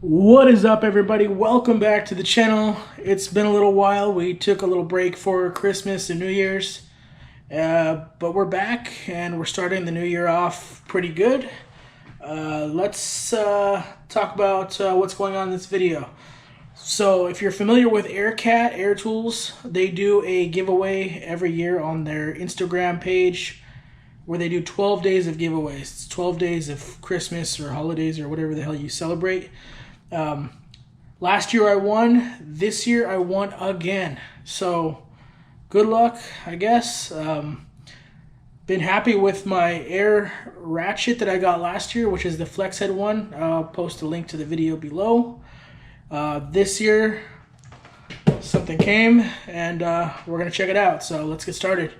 What is up, everybody? Welcome back to the channel. It's been a little while. We took a little break for Christmas and New Year's, but we're back and we're starting the new year off pretty good. Let's talk about what's going on in this video. So if you're familiar with Aircat Air Tools, they do a giveaway every year on their Instagram page where they do 12 days of giveaways. It's 12 days of Christmas or holidays or whatever the hell you celebrate. Last year I won. This year I won again. So good luck, I guess. Been happy with my air ratchet that I got last year, which is the flex head one. I'll post a link to the video below. This year something came and we're gonna check it out. So let's get started.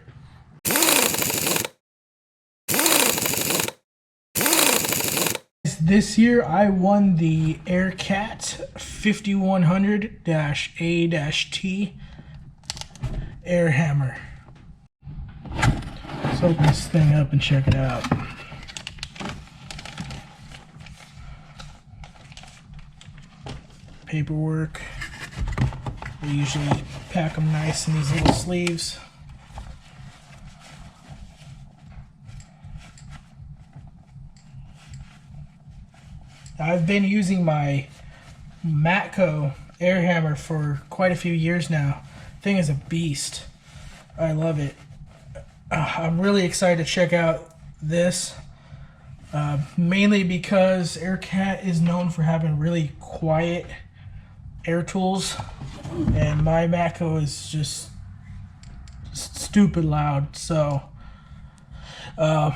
This year I won the Aircat 5100-A-T air hammer. Let's open this thing up and check it out. Paperwork. We usually pack them nice in these little sleeves. I've been using my Matco air hammer for quite a few years now. Thing is a beast. I love it. I'm really excited to check out this, mainly because Aircat is known for having really quiet air tools, and my Matco is just stupid loud. So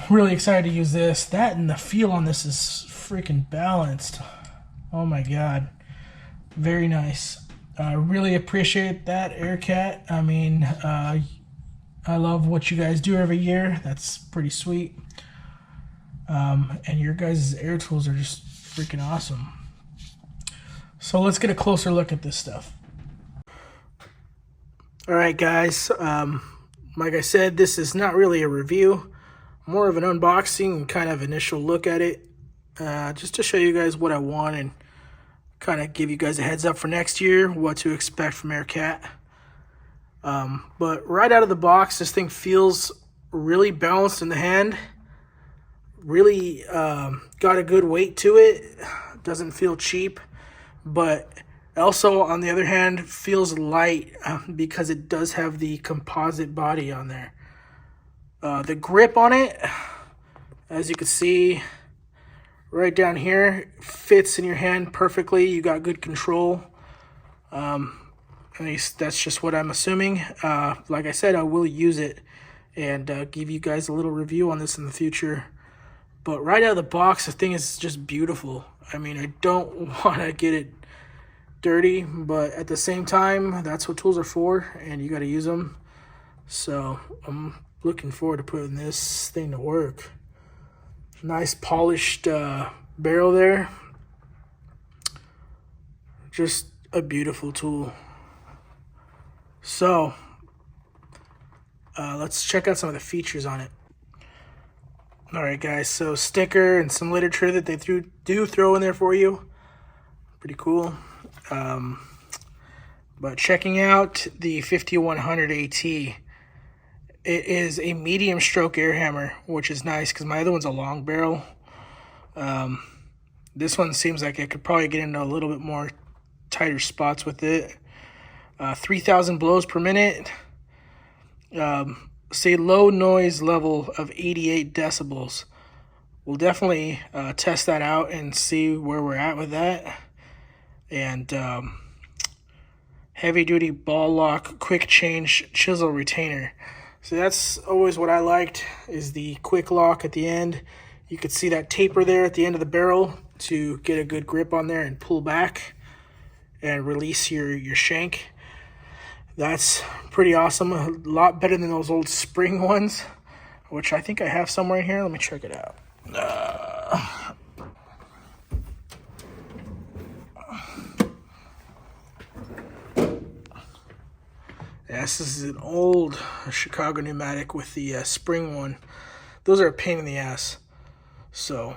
really excited to use this. That and the feel on this is freaking balanced. Oh my god, very nice. I really appreciate that, Aircat. I mean, I love what you guys do every year. That's pretty sweet. And your guys' air tools are just freaking awesome. So let's get a closer look at this stuff. Alright guys, like I said, this is not really a review, more of an unboxing and kind of initial look at it. Just to show you guys what I want and kind of give you guys a heads up for next year, what to expect from Aircat. But right out of the box, this thing feels really balanced in the hand. Really got a good weight to it. Doesn't feel cheap, but also on the other hand feels light because it does have the composite body on there. The grip on it, as you can see, right down here, fits in your hand perfectly. You got good control. At least that's just what I'm assuming. Like I said, I will use it and give you guys a little review on this in the future. But right out of the box, the thing is just beautiful. I mean, I don't want to get it dirty, but at the same time, that's what tools are for, and you got to use them. So I'm looking forward to putting this thing to work. Nice polished barrel there. Just a beautiful tool. So let's check out some of the features on it. Alright guys, so sticker and some literature that they do throw in there for you. Pretty cool. But checking out the 5100 AT, it is a medium stroke air hammer, which is nice because my other one's a long barrel. This one seems like I could probably get into a little bit more tighter spots with it. 3,000 blows per minute. Say low noise level of 88 decibels. We'll definitely test that out and see where we're at with that. And heavy duty ball lock quick change chisel retainer. So that's always what I liked, is the quick lock at the end. You could see that taper there at the end of the barrel to get a good grip on there and pull back and release your shank. That's pretty awesome. A lot better than those old spring ones, which I think I have somewhere in here. Let me check it out. Yeah, this is an old Chicago pneumatic with the spring one. Those are a pain in the ass. So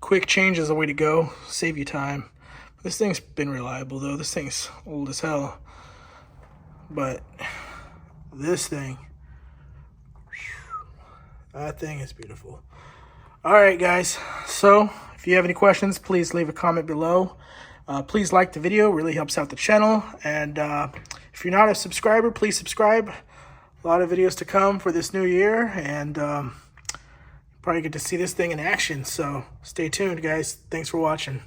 quick change is the way to go. Save you time. This thing's been reliable though. This thing's old as hell. But this thing, that thing is beautiful. All right, guys. So if you have any questions, please leave a comment below. Please like the video. It really helps out the channel. And if you're not a subscriber, please subscribe. A lot of videos to come for this new year. And probably get to see this thing in action. So stay tuned, guys. Thanks for watching.